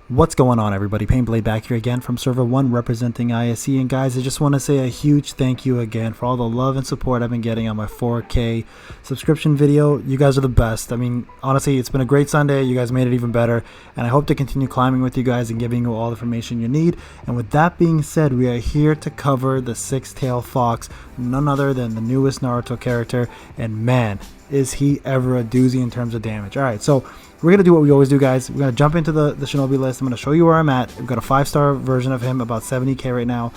What's going on, everybody? Payneblade back here again from server 1 representing ISE, and guys, I just want to say a huge thank you again for all the love and support I've been getting on my 4K subscription video. You guys are the best. I mean, honestly, it's been a great Sunday. You guys made it even better, and I hope to continue climbing with you guys and giving you all the information you need. And with that being said, we are here to cover the Six-Tailed Fox, none other than the newest Naruto character, and man, is he ever a doozy in terms of damage. Alright, so we're going to do what we always do, guys. We're going to jump into the Shinobi list. I'm going to show you where I'm at. We've got a 5-star version of him, about 70k right now.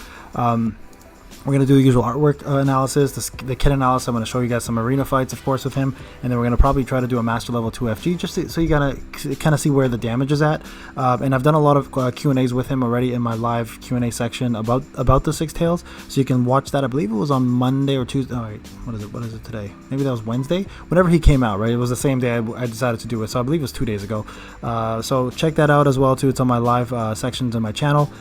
We're going to do the usual artwork analysis, the kit analysis. I'm going to show you guys some arena fights, of course, with him. And then we're going to probably try to do a master level 2 FG, just so you got to kind of see where the damage is at. And I've done a lot of Q&As with him already in my live Q&A section about the Six Tails. So you can watch that. I believe it was on Monday or Tuesday. Oh, wait, what is it today? Maybe that was Wednesday? Whenever he came out, right? It was the same day I decided to do it. So I believe it was 2 days ago. So check that out as well, too. It's on my live sections on my channel.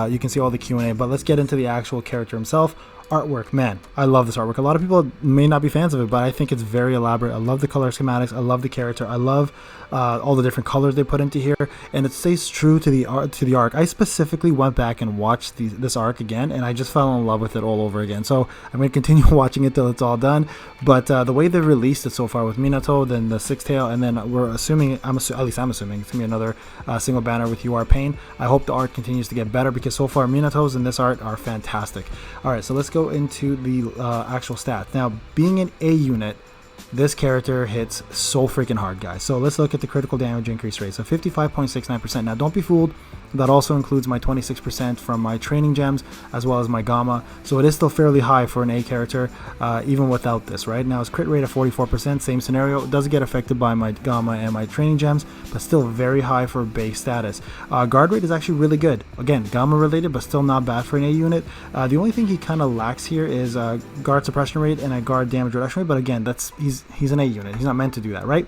You can see all the Q&A. But let's get into the actual character himself. Artwork, man, I love this artwork. A lot of people may not be fans of it, but I think it's very elaborate. I love the color schematics. I love the character. I love all the different colors they put into here, and it stays true to the arc. I specifically went back and watched this arc again, and I just fell in love with it all over again. So I'm going to continue watching it till it's all done. But the way they've released it so far with Minato, then the Six Tail, and then we're assuming, at least I'm assuming, it's going to be another single banner with You Are Pain. I hope the art continues to get better, because so far Minato's in this art are fantastic. Alright, so let's go into the actual stats. Now, being an A unit, this character hits so freaking hard, guys. So let's look at the critical damage increase rate. So 55.69%. Now, don't be fooled. That also includes my 26% from my training gems, as well as my gamma. So it is still fairly high for an A character, even without this, right? Now, it's crit rate of 44%. Same scenario. It doesn't get affected by my gamma and my training gems, but still very high for base status. Guard rate is actually really good. Again, gamma related, but still not bad for an A unit. The only thing he kind of lacks here is guard suppression rate and a guard damage reduction rate. But again, he's an A unit. He's not meant to do that, right?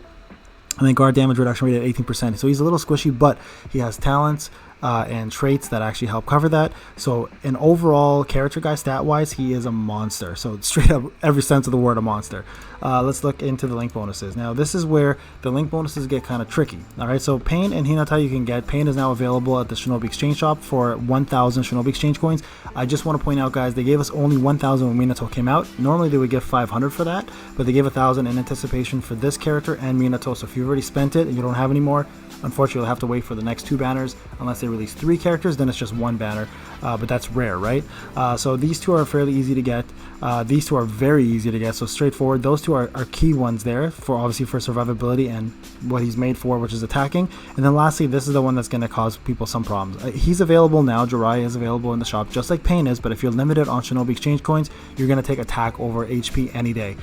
And then guard damage reduction rate at 18%. So he's a little squishy, but he has talents and traits that actually help cover that. So in overall character guy stat wise, he is a monster. So straight up every sense of the word, a monster. Let's look into the link bonuses. Now this is where the link bonuses get kind of tricky. Alright, so Pain and Hinata you can get. Pain is now available at the Shinobi Exchange Shop for 1,000 Shinobi Exchange coins. I just want to point out, guys, they gave us only 1,000 when Minato came out. Normally they would give 500 for that, but they gave 1,000 in anticipation for this character and Minato. So if you've already spent it and you don't have any more, unfortunately you'll have to wait for the next 2 banners. Unless they release 3 characters, then it's just 1 banner, but that's rare, right? So these 2 are fairly easy to get. These 2 are very easy to get, so straightforward. Those 2 are key ones there, for obviously for survivability and what he's made for, which is attacking. And then lastly, this is the one that's going to cause people some problems. He's available now. Jiraiya is available in the shop, just like Pain is, but if you're limited on Shinobi Exchange coins, you're going to take attack over HP any day.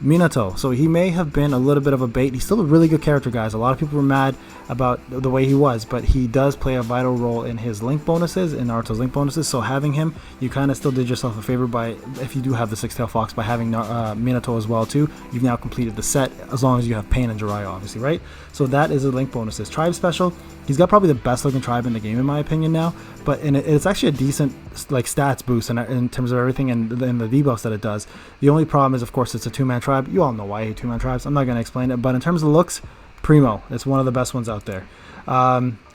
Minato, so he may have been a little bit of a bait. He's still a really good character, guys. A lot of people were mad about the way he was, but he does play a vital role in his link bonuses, in Naruto's link bonuses. So having him, you kind of still did yourself a favor by, if you do have the Six-Tailed Fox, by having Minato as well too. You've now completed the set, as long as you have Pain and Jiraiya, obviously, right? So that is the link bonuses. Tribe special, he's got probably the best looking tribe in the game in my opinion now, but it's actually a decent like stats boost in terms of everything and the debuffs that it does. The only problem is, of course, it's a 2-man tribe. You all know why I hate 2-man tribes. I'm not going to explain it, but in terms of looks, primo. It's one of the best ones out there.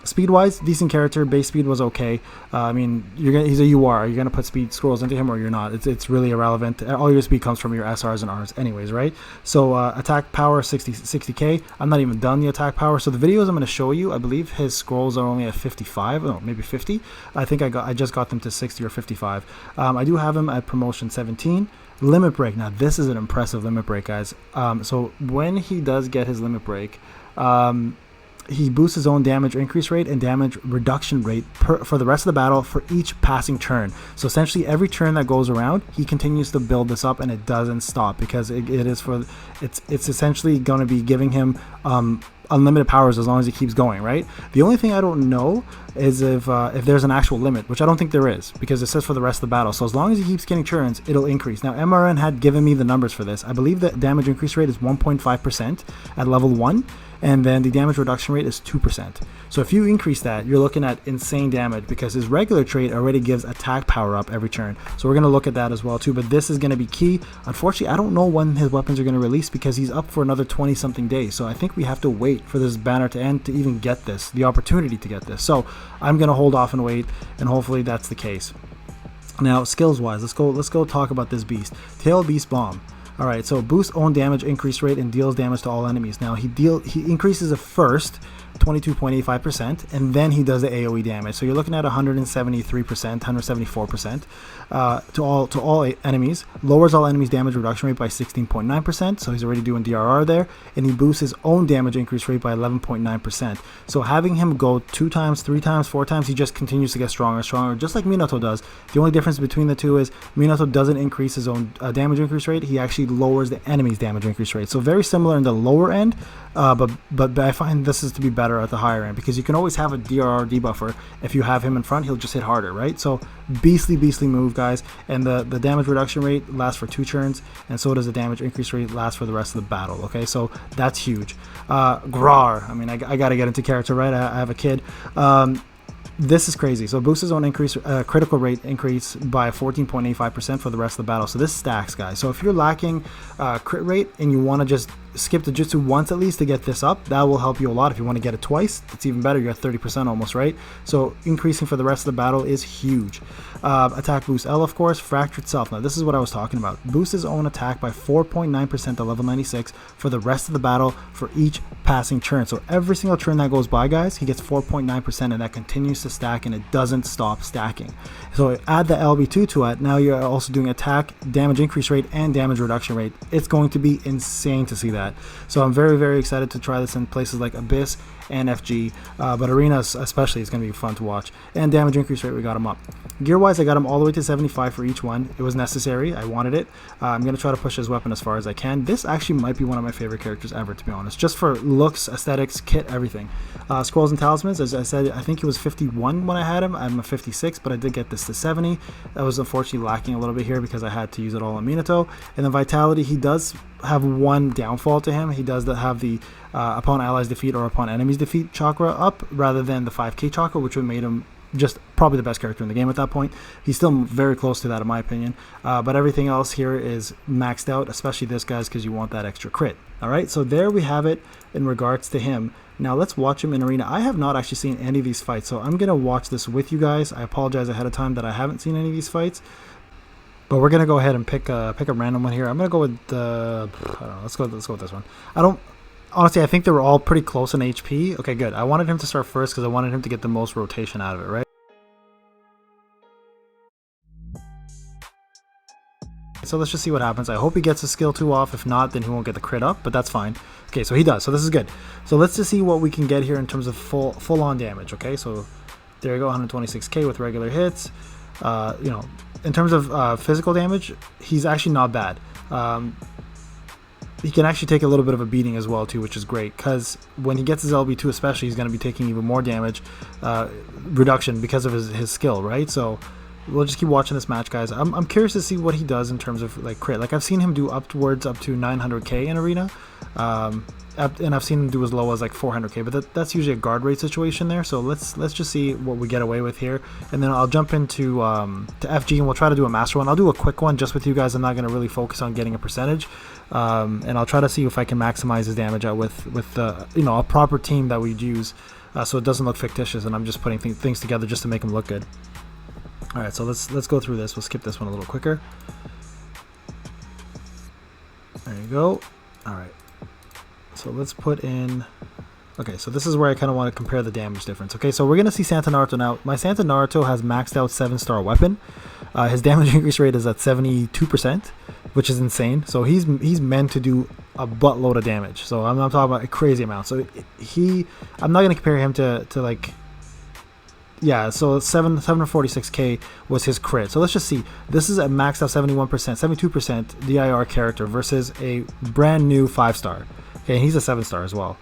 Speed wise, decent character. Base speed was okay. I mean, he's a UR. Are you gonna put speed scrolls into him or you're not? It's really irrelevant. All your speed comes from your SRs and Rs anyways, right? So attack power 60k. I'm not even done the attack power. So the videos I'm gonna show you, I believe his scrolls are only at 55. Oh, maybe 50. I think I just got them to 60 or 55. I do have him at promotion 17. Limit break. Now this is an impressive limit break, guys. So when he does get his limit break, he boosts his own damage increase rate and damage reduction rate for the rest of the battle for each passing turn. So essentially every turn that goes around, he continues to build this up, and it doesn't stop, because it's essentially going to be giving him unlimited powers as long as he keeps going, right? The only thing I don't know is if there's an actual limit, which I don't think there is, because it says for the rest of the battle. So as long as he keeps getting turns, it'll increase. Now MRN had given me the numbers for this. I believe the damage increase rate is 1.5% at level 1, and then the damage reduction rate is 2%. So if you increase that, you're looking at insane damage, because his regular trait already gives attack power up every turn. So we're going to look at that as well too, but this is going to be key. Unfortunately, I don't know when his weapons are going to release, because he's up for another 20 something days. So I think we have to wait for this banner to end to even get this, the opportunity to get this. So I'm going to hold off and wait, and hopefully that's the case. Now, skills wise, let's go talk about this beast. Tail Beast Bomb. All right, so boosts own damage increase rate and deals damage to all enemies. Now he increases it first, 22.85%, and then he does the AoE damage. So you're looking at 173%, 174% to all enemies. Lowers all enemies damage reduction rate by 16.9%. So he's already doing DRR there, and he boosts his own damage increase rate by 11.9%. So having him go 2 times, 3 times, 4 times, he just continues to get stronger and stronger, just like Minato does. The only difference between the two is Minato doesn't increase his own damage increase rate. He actually lowers the enemy's damage increase rate. So very similar in the lower end, but I find this is to be better at the higher end, because you can always have a DRR debuffer. If you have him in front, he'll just hit harder, right? So beastly move, guys. And the damage reduction rate lasts for 2 turns, and so does the damage increase rate last for the rest of the battle. Okay, so that's huge. Grar, I mean, I gotta get into character, right? I have a kid. This is crazy. So boosts his own critical rate increase by 14.85% for the rest of the battle. So this stacks, guys. So if you're lacking crit rate and you want to just skip the jutsu once at least to get this up, that will help you a lot. If you want to get it twice, it's even better. You're at 30% almost, right? So increasing for the rest of the battle is huge. Attack boost L, of course. Fractured Self. Now this is what I was talking about. Boosts his own attack by 4.9% to level 96 for the rest of the battle for each passing turn. So every single turn that goes by, guys, he gets 4.9%, and that continues to stack, and it doesn't stop stacking. So add the LB2 to it. Now you're also doing attack, damage increase rate, and damage reduction rate. It's going to be insane to see that. So I'm very excited to try this in places like Abyss and FG, but Arena especially is going to be fun to watch. And damage increase rate, we got him up. Gear wise, I got him all the way to 75 for each one. It was necessary. I wanted it. I'm going to try to push his weapon as far as I can. This actually might be one of my favorite characters ever, to be honest, just for looks, aesthetics, kit, everything. Scrolls and Talismans, as I said, I think he was 51 when I had him. I'm a 56, but I did get this to 70. That was unfortunately lacking a little bit here because I had to use it all on Minato. And then Vitality, he does have one downfall to him. He does have the upon allies defeat or upon enemies defeat chakra up, rather than the 5k chakra, which would have made him just probably the best character in the game at that point. He's still very close to that in my opinion, but everything else here is maxed out, especially this, guys, because you want that extra crit. All right, so there we have it in regards to him. Now let's watch him in Arena. I have not actually seen any of these fights, so I'm gonna watch this with you guys. I apologize ahead of time that I haven't seen any of these fights, but we're gonna go ahead and pick a random one here. I'm gonna go with I don't know, let's go with this one. Honestly, I think they were all pretty close in HP. Okay, good. I wanted him to start first because I wanted him to get the most rotation out of it, right? So let's just see what happens. I hope he gets his skill 2 off. If not, then he won't get the crit up, but that's fine. Okay, so he does. So this is good. So let's just see what we can get here in terms of full-on damage, okay? So there you go, 126k with regular hits. You know, in terms of physical damage, he's actually not bad. He can actually take a little bit of a beating as well too, which is great, because when he gets his LB2 especially, he's going to be taking even more damage reduction because of his skill, right? So we'll just keep watching this match, guys. I'm curious to see what he does in terms of like crit. Like I've seen him do upwards up to 900k in Arena, and I've seen him do as low as like 400k, but that's usually a guard rate situation there. So let's just see what we get away with here, and then I'll jump into to FG, and we'll try to do a master one. I'll do a quick one just with you guys. I'm not going to really focus on getting a percentage, and I'll try to see if I can maximize his damage out with you know, a proper team that we'd use, so it doesn't look fictitious, and I'm just putting things together just to make him look good. All right, so let's go through this. We'll skip this one a little quicker. There you go. All right. So let's put in, okay, so this is where I kind of want to compare the damage difference. Okay, so we're going to see Santa Naruto now. My Santa Naruto has maxed out 7-star weapon. His damage increase rate is at 72%, which is insane. So he's meant to do a buttload of damage. So I'm talking about a crazy amount. So I'm not going to compare him to like, yeah, so 746k was his crit. So let's just see. This is a maxed out 71%, 72% DIR character versus a brand new 5-star. Okay, and he's a 7-star as well.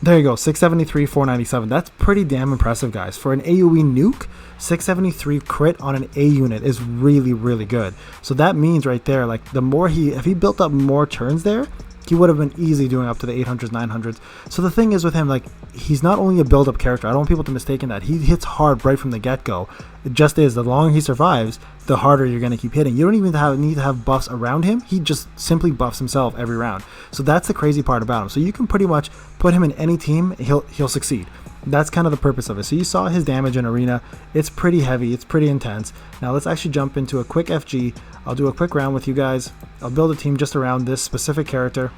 There you go, 673, 497. That's pretty damn impressive, guys. For an AoE nuke, 673 crit on an A unit is really, really good. So that means right there, like the more if he built up more turns there, he would have been easily doing up to the 800s, 900s. So the thing is with him, like, he's not only a build-up character. I don't want people to mistake that. He hits hard right from the get-go. It just is. The longer he survives, the harder you're going to keep hitting. You don't even need to have buffs around him. He just simply buffs himself every round. So that's the crazy part about him. So you can pretty much put him in any team. He'll succeed. That's kind of the purpose of it. So you saw his damage in Arena. It's pretty heavy. It's pretty intense. Now let's actually jump into a quick FG. I'll do a quick round with you guys. I'll build a team just around this specific character.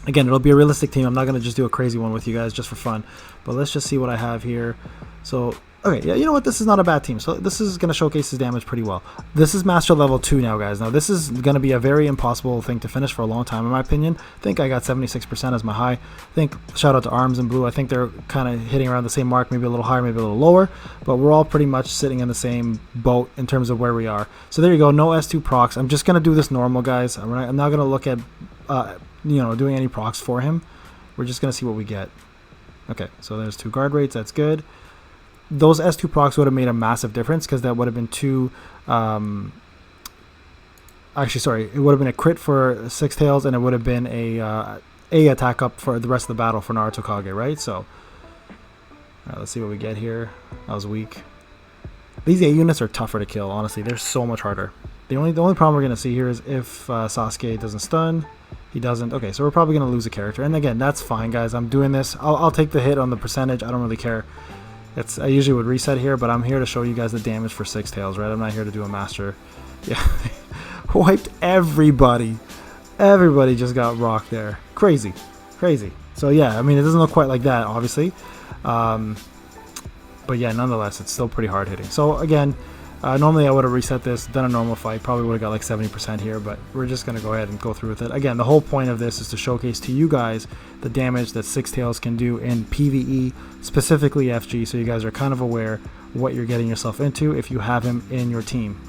Again, it'll be a realistic team. I'm not going to just do a crazy one with you guys just for fun. But let's just see what I have here. So, okay, yeah, you know what? This is not a bad team. So this is going to showcase his damage pretty well. This is Master Level 2 now, guys. Now, this is going to be a very impossible thing to finish for a long time, in my opinion. I think I got 76% as my high. I think, shout out to Arms and Blue. I think they're kind of hitting around the same mark, maybe a little higher, maybe a little lower. But we're all pretty much sitting in the same boat in terms of where we are. So there you go, no S2 procs. I'm just going to do this normal, guys. I'm not going to look at... doing any procs for him. We're just going to see what we get. Okay, so there's 2 guard rates. That's good. Those S2 procs would have made a massive difference because that would have been 2... actually, sorry. It would have been a crit for Six Tails and it would have been a attack up for the rest of the battle for Naruto Kage, right? So, all right, let's see what we get here. That was weak. These A units are tougher to kill, honestly. They're so much harder. The only problem we're going to see here is if Sasuke doesn't stun. He doesn't. Okay, so we're probably going to lose a character. And again, that's fine, guys. I'm doing this. I'll take the hit on the percentage. I don't really care. I usually would reset here, but I'm here to show you guys the damage for Six Tails, right? I'm not here to do a master. Yeah. Wiped everybody. Everybody just got rocked there. Crazy. Crazy. So, yeah, I mean, it doesn't look quite like that, obviously. But, yeah, nonetheless, it's still pretty hard hitting. So, again... normally I would have reset this, done a normal fight, probably would have got like 70% here, but we're just going to go ahead and go through with it. Again, the whole point of this is to showcase to you guys the damage that Six Tails can do in PvE, specifically FG, so you guys are kind of aware what you're getting yourself into if you have him in your team.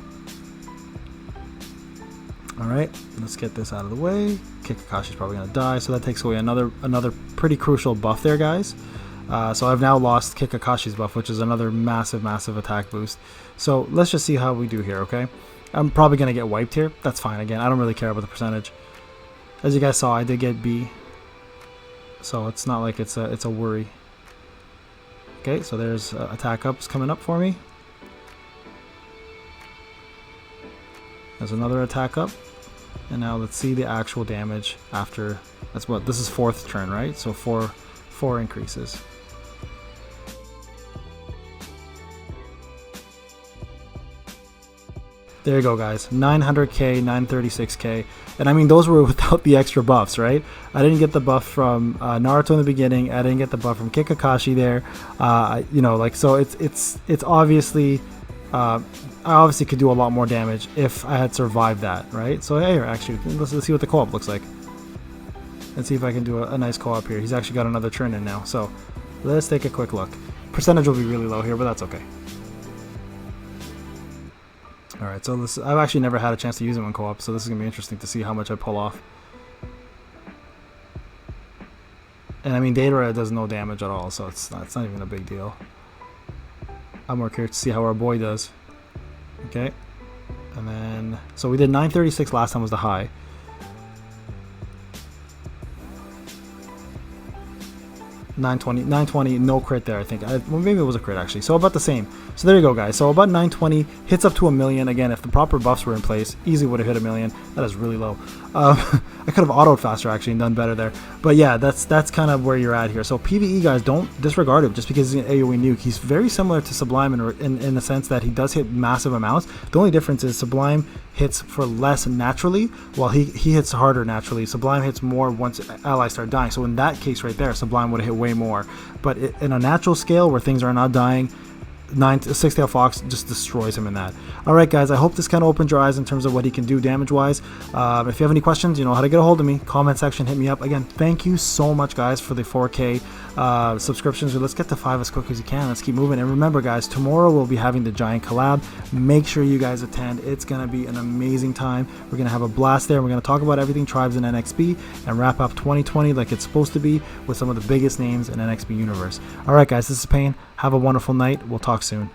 Alright, let's get this out of the way. Kakashi's probably going to die, so that takes away another pretty crucial buff there, guys. So I've now lost Kakashi's buff, which is another massive attack boost. So let's just see how we do here, okay? I'm probably going to get wiped here. That's fine. Again, I don't really care about the percentage. As you guys saw, I did get B. So it's not like it's a worry. Okay, so there's attack ups coming up for me. There's another attack up. And now let's see the actual damage after... This is 4th turn, right? So 4 increases. There you go, guys. 900k, 936k. And I mean, those were without the extra buffs, right? I didn't get the buff from Naruto in the beginning. I didn't get the buff from Kakashi there. You know, like, so it's obviously... I obviously could do a lot more damage if I had survived that, right? So yeah, here, actually, let's see what the co-op looks like. Let's see if I can do a nice co-op here. He's actually got another turn in now. So let's take a quick look. Percentage will be really low here, but that's okay. Alright, so I've actually never had a chance to use him in co-op, so this is going to be interesting to see how much I pull off. And I mean, Datara does no damage at all, so it's not even a big deal. I'm more curious to see how our boy does. Okay. And then, so we did 936 last time was the high. 920, no crit there, I think. Well, maybe it was a crit, actually. So about the same. So there you go, guys. So about 920, hits up to 1,000,000. Again, if the proper buffs were in place, easily would have hit 1,000,000. That is really low. I could have autoed faster, actually, and done better there. But yeah, that's kind of where you're at here. So PvE, guys, don't disregard him just because he's an AoE nuke. He's very similar to Sublime in the sense that he does hit massive amounts. The only difference is Sublime hits for less naturally, while he hits harder naturally. Sublime hits more once allies start dying. So in that case right there, Sublime would have hit way more. But in a natural scale where things are not dying, Six Tail Fox just destroys him in that. Alright, guys, I hope this kind of opened your eyes in terms of what he can do damage wise. If you have any questions, you know how to get a hold of me. Comment section, hit me up. Again, thank you so much, guys, for the 4K subscriptions. Let's get to 5 as quick as you can. Let's keep moving. And remember, guys, tomorrow we'll be having the giant collab. Make sure you guys attend. It's gonna be an amazing time. We're gonna have a blast there. We're gonna talk about everything Tribes and NXP and wrap up 2020 like it's supposed to be with some of the biggest names in NXP universe. All right, guys, this is Payne. Have a wonderful night. We'll talk soon.